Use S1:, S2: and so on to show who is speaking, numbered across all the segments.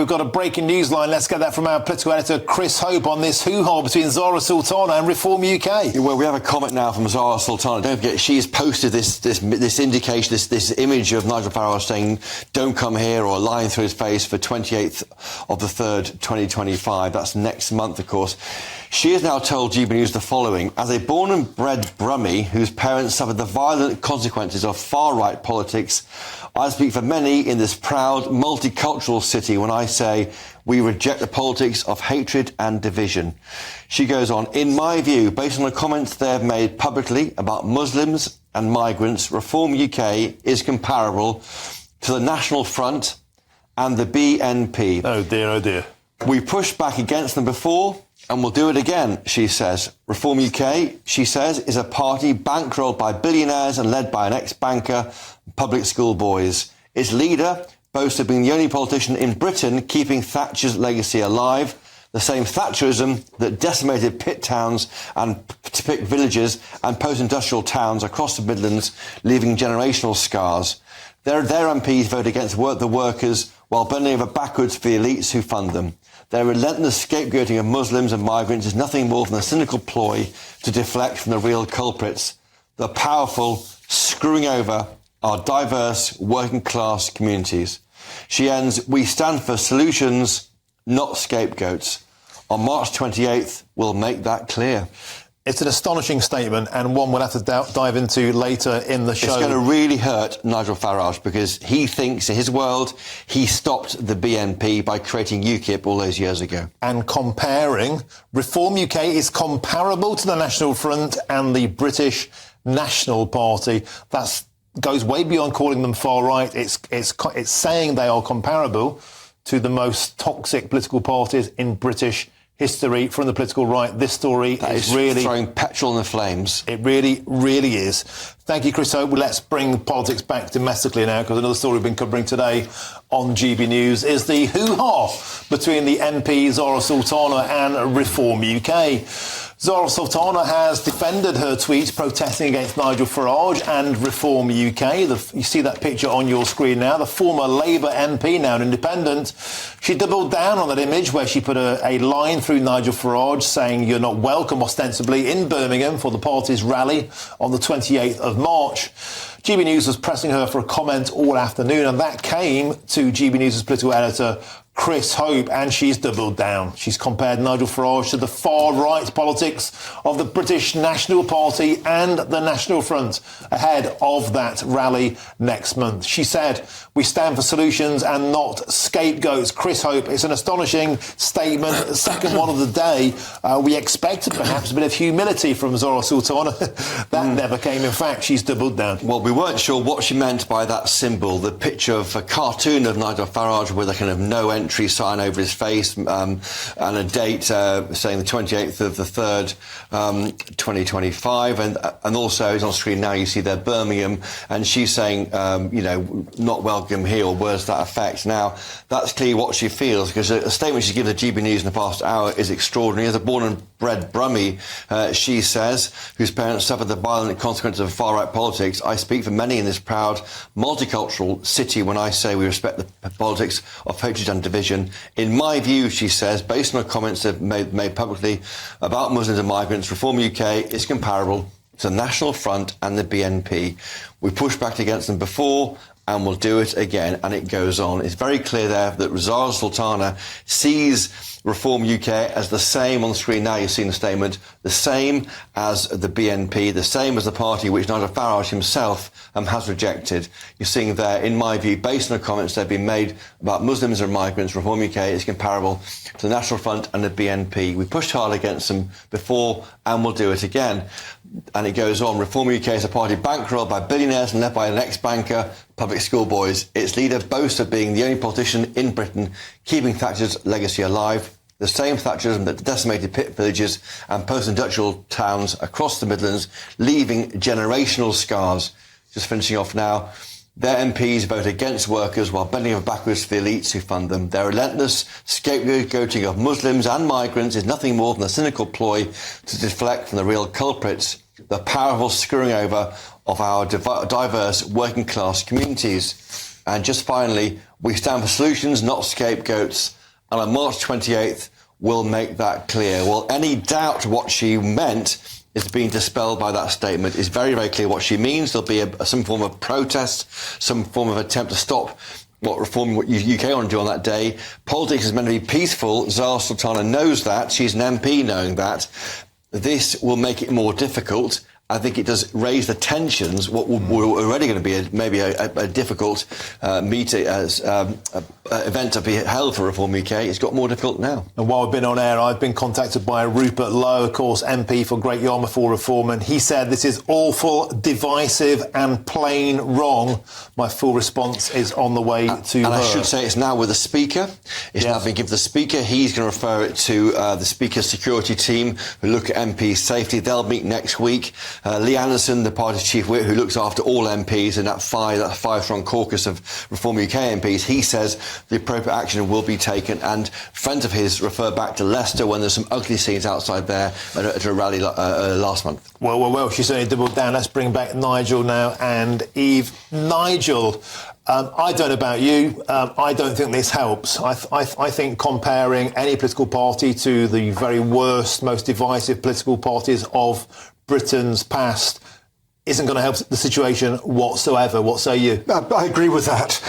S1: we've got a breaking news line. Let's get that from our political editor, Chris Hope, on this hoo-ha between Zarah Sultana and Reform UK.
S2: Well, we have a comment now from Zarah Sultana. Don't forget, she's posted this indication, this image of Nigel Farage saying, "Don't come here," or lying through his face for 28th of the 3rd, 2025. That's next month, of course. She has now told GB News the following: "As a born and bred Brummie whose parents suffered the violent consequences of far-right politics, I speak for many in this proud, multicultural city when I say we reject the politics of hatred and division." She goes on, "In my view, based on the comments they have made publicly about Muslims and migrants, Reform UK is comparable to the National Front and the BNP.
S1: Oh dear, oh dear.
S2: We pushed back against them before, and we'll do it again," she says. Reform UK, she says, is a party bankrolled by billionaires and led by an ex-banker, public school boys. Its leader boasts of being the only politician in Britain keeping Thatcher's legacy alive, the same Thatcherism that decimated pit towns and pit villages and post-industrial towns across the Midlands, leaving generational scars. Their MPs vote against the workers while bending over backwards for the elites who fund them. Their relentless scapegoating of Muslims and migrants is nothing more than a cynical ploy to deflect from the real culprits, the powerful screwing over our diverse working-class communities. She ends, "We stand for solutions, not scapegoats. On March 28th, we'll make that clear."
S1: It's an astonishing statement, and one we'll have to dive into later in the show.
S2: It's going to really hurt Nigel Farage because he thinks, in his world, he stopped the BNP by creating UKIP all those years ago.
S1: And comparing, Reform UK is comparable to the National Front and the British National Party. That goes way beyond calling them far right. It's saying they are comparable to the most toxic political parties in British history from the political right. This story is really
S2: throwing petrol in the flames.
S1: It really, really is. Thank you, Chris Hope. Well, let's bring politics back domestically now, because another story we've been covering today on GB News is the hoo-ha between the MP Zarah Sultana and Reform UK. Zarah Sultana has defended her tweets protesting against Nigel Farage and Reform UK. You see that picture on your screen now. The former Labour MP, now an independent, she doubled down on that image where she put a line through Nigel Farage saying you're not welcome, ostensibly, in Birmingham for the party's rally on the 28th of March. GB News was pressing her for a comment all afternoon, and that came to GB News' political editor, Chris Hope, and she's doubled down. She's compared Nigel Farage to the far-right politics of the British National Party and the National Front ahead of that rally next month. She said, "We stand for solutions and not scapegoats." Chris Hope, it's an astonishing statement, second one of the day. We expected perhaps a bit of humility from Zarah Sultana. That never came. In fact, she's doubled down.
S2: Well, we weren't sure what she meant by that symbol, the picture of a cartoon of Nigel Farage with a kind of no entry sign over his face and a date saying the 28th of the 3rd, 2025. And also, it's on screen now, you see there Birmingham, and she's saying, not welcome here, or words to that effect. Now, that's clearly what she feels, because a statement she's given to GB News in the past hour is extraordinary. As a born and bred Brummie, she says, whose parents suffered the violent consequences of far-right politics, I speak for many in this proud, multicultural city when I say we respect the politics of hatred and division. In my view, she says, based on the comments they've made publicly about Muslims and migrants, Reform UK is comparable to the National Front and the BNP. We pushed back against them before, and we'll do it again. And it goes on. It's very clear there that Zarah Sultana sees Reform UK as the same, on the screen now you've seen the statement, the same as the BNP, the same as the party which Nigel Farage himself has rejected. You're seeing there, in my view, based on the comments that have been made about Muslims and migrants, Reform UK is comparable to the National Front and the BNP. We pushed hard against them before, and we'll do it again. And it goes on, Reform UK is a party bankrolled by billionaires and led by an ex-banker, public school boys. Its leader boasts of being the only politician in Britain keeping Thatcher's legacy alive, the same Thatcherism that decimated pit villages and post-industrial towns across the Midlands, leaving generational scars. Just finishing off now, their MPs vote against workers while bending over backwards for the elites who fund them. Their relentless scapegoating of Muslims and migrants is nothing more than a cynical ploy to deflect from the real culprits, the powerful screwing over of our diverse working-class communities. And just finally, we stand for solutions, not scapegoats. And on March 28th, we'll make that clear. Well, any doubt what she meant is being dispelled by that statement. It's very, very clear what she means. There'll be some form of protest, some form of attempt to stop what UK want to do on that day. Politics is meant to be peaceful. Zarah Sultana knows that. She's an MP knowing that. This will make it more difficult. I think it does raise the tensions. What were already going to be maybe a difficult event to be held for Reform UK, it's got more difficult now.
S1: And while we've been on air, I've been contacted by Rupert Lowe, of course, MP for Great Yarmouth for Reform, and he said this is awful, divisive and plain wrong. My full response is on the way to her.
S2: And I should say it's now with the Speaker. It's now been given to the Speaker. He's going to refer it to the Speaker's security team who look at MP safety. They'll meet next week. Lee Anderson, the party's chief whip, who looks after all MPs in that five-strong caucus of Reform UK MPs, he says the appropriate action will be taken. And friends of his refer back to Leicester when there's some ugly scenes outside there at a rally last month.
S1: Well, she certainly doubled down. Let's bring back Nigel now and Eve. Nigel, I don't know about you. I don't think this helps. I think comparing any political party to the very worst, most divisive political parties of Britain's past isn't going to help the situation whatsoever. What say you?
S3: I agree with that.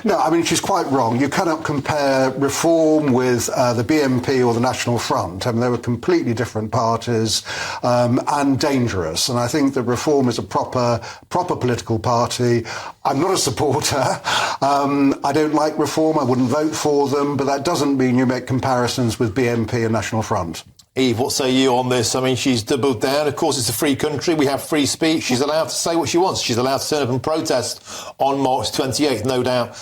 S3: No, I mean, she's quite wrong. You cannot compare Reform with the BNP or the National Front. I mean, they were completely different parties and dangerous. And I think that Reform is a proper political party. I'm not a supporter. I don't like Reform. I wouldn't vote for them. But that doesn't mean you make comparisons with BNP and National Front.
S1: Eve, what say you on this? I mean, she's doubled down. Of course, it's a free country. We have free speech. She's allowed to say what she wants. She's allowed to turn up and protest on March 28th, no doubt,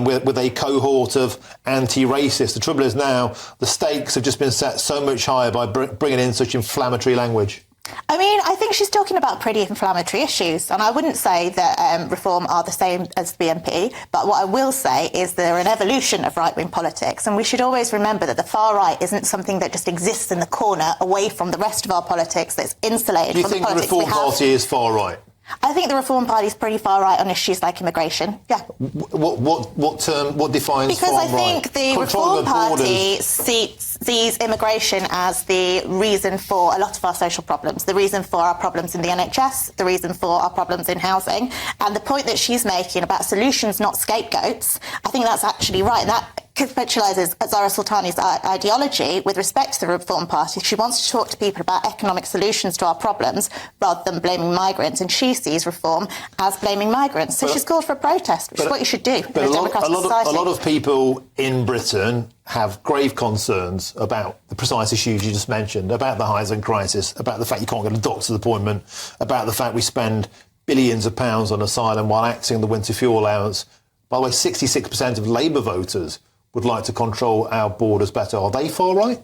S1: with a cohort of anti-racists. The trouble is now the stakes have just been set so much higher by bringing in such inflammatory language.
S4: I mean, I think she's talking about pretty inflammatory issues, and I wouldn't say that Reform are the same as the BNP, but what I will say is they're an evolution of right-wing politics, and we should always remember that the far right isn't something that just exists in the corner away from the rest of our politics, that's insulated from the politics we have.
S1: Do you think the Reform Party is far right?
S4: I think the Reform Party is pretty far right on issues like immigration. Yeah.
S1: What defines
S4: because
S1: far
S4: I think the Reform Party sees immigration as the reason for a lot of our social problems, the reason for our problems in the NHS, the reason for our problems in housing. And the point that she's making about solutions, not scapegoats, I think that's actually right. And that capitalises Zarah Sultana's ideology with respect to the Reform Party. She wants to talk to people about economic solutions to our problems rather than blaming migrants, and she sees Reform as blaming migrants. So she's called for a protest, which is what you should do in a democratic society.
S1: A lot of people in Britain have grave concerns about the precise issues you just mentioned, about the housing crisis, about the fact you can't get a doctor's appointment, about the fact we spend billions of pounds on asylum while axing the winter fuel allowance. By the way, 66% of Labour voters would like to control our borders better. Are they far right?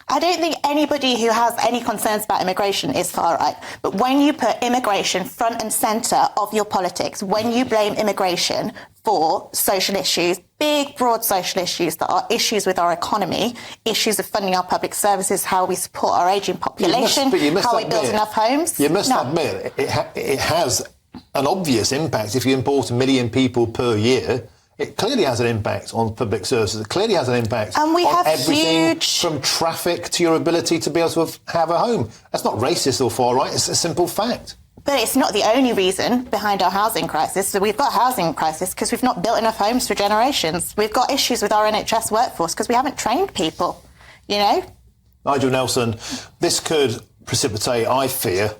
S4: I don't think anybody who has any concerns about immigration is far right. But when you put immigration front and centre of your politics, when you blame immigration for social issues, big, broad social issues that are issues with our economy, issues of funding our public services, how we support our ageing population, how we build enough homes.
S1: You must admit it has an obvious impact if you import 1 million people per year. It clearly has an impact on public services. It clearly has an impact on everything from traffic to your ability to be able to have a home. That's not racist or far right. It's a simple fact.
S4: But it's not the only reason behind our housing crisis. So we've got a housing crisis because we've not built enough homes for generations. We've got issues with our NHS workforce because we haven't trained people, you know?
S1: Nigel Nelson, this could precipitate, I fear,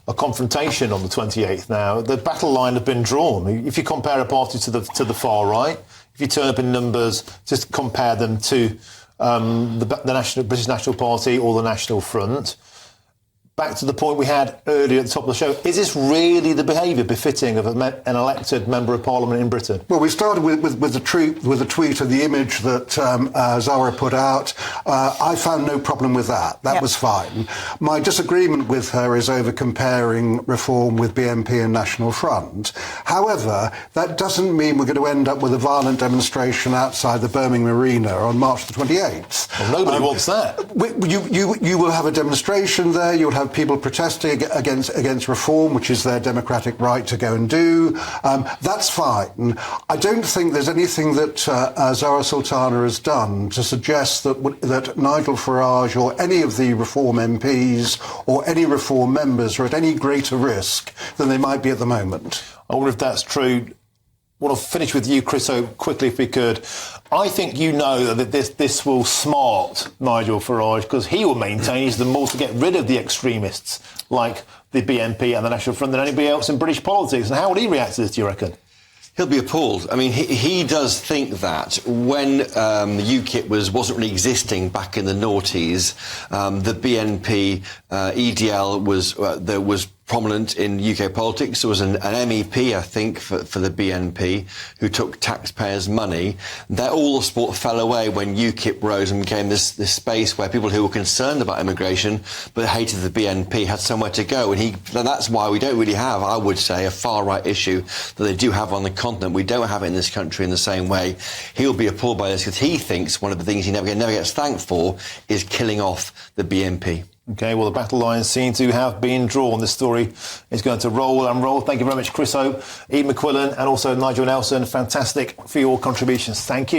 S1: a confrontation on the 28th now. The battle line has been drawn. If you compare a party to the far right, if you turn up in numbers, just compare them to the British National Party or the National Front. Back to the point we had earlier at the top of the show, is this really the behaviour befitting of an elected Member of Parliament in Britain?
S3: Well, we started with the tweet of the image that Zarah put out. I found no problem with that. That was fine. My disagreement with her is over comparing Reform with BNP and National Front. However, that doesn't mean we're going to end up with a violent demonstration outside the Birmingham Arena on March the 28th.
S1: Well, nobody wants that.
S3: You will have a demonstration there. You'll have have people protesting against reform, which is their democratic right to go and do. That's fine. I don't think there's anything that Zarah Sultana has done to suggest that Nigel Farage or any of the Reform MPs or any Reform members are at any greater risk than they might be at the moment.
S1: I wonder if that's true. I want to finish with you, Chris, so quickly if we could. I think you know that this will smart Nigel Farage, because he will maintain he's the more to get rid of the extremists like the BNP and the National Front than anybody else in British politics. And how would he react to this, do you reckon?
S2: He'll be appalled. I mean, he does think that when UKIP wasn't really existing back in the noughties, the BNP EDL was prominent in UK politics. There was an MEP, I think, for the BNP who took taxpayers' money. All the support fell away when UKIP rose and became this space where people who were concerned about immigration but hated the BNP had somewhere to go. And that's why we don't really have, I would say, a far-right issue that they do have on the continent. We don't have it in this country in the same way. He'll be appalled by this because he thinks one of the things he never gets thanked for is killing off the BNP.
S1: OK, well, the battle lines seem to have been drawn. This story is going to roll and roll. Thank you very much, Chris Hope, Ian McQuillan and also Nigel Nelson. Fantastic for your contributions. Thank you.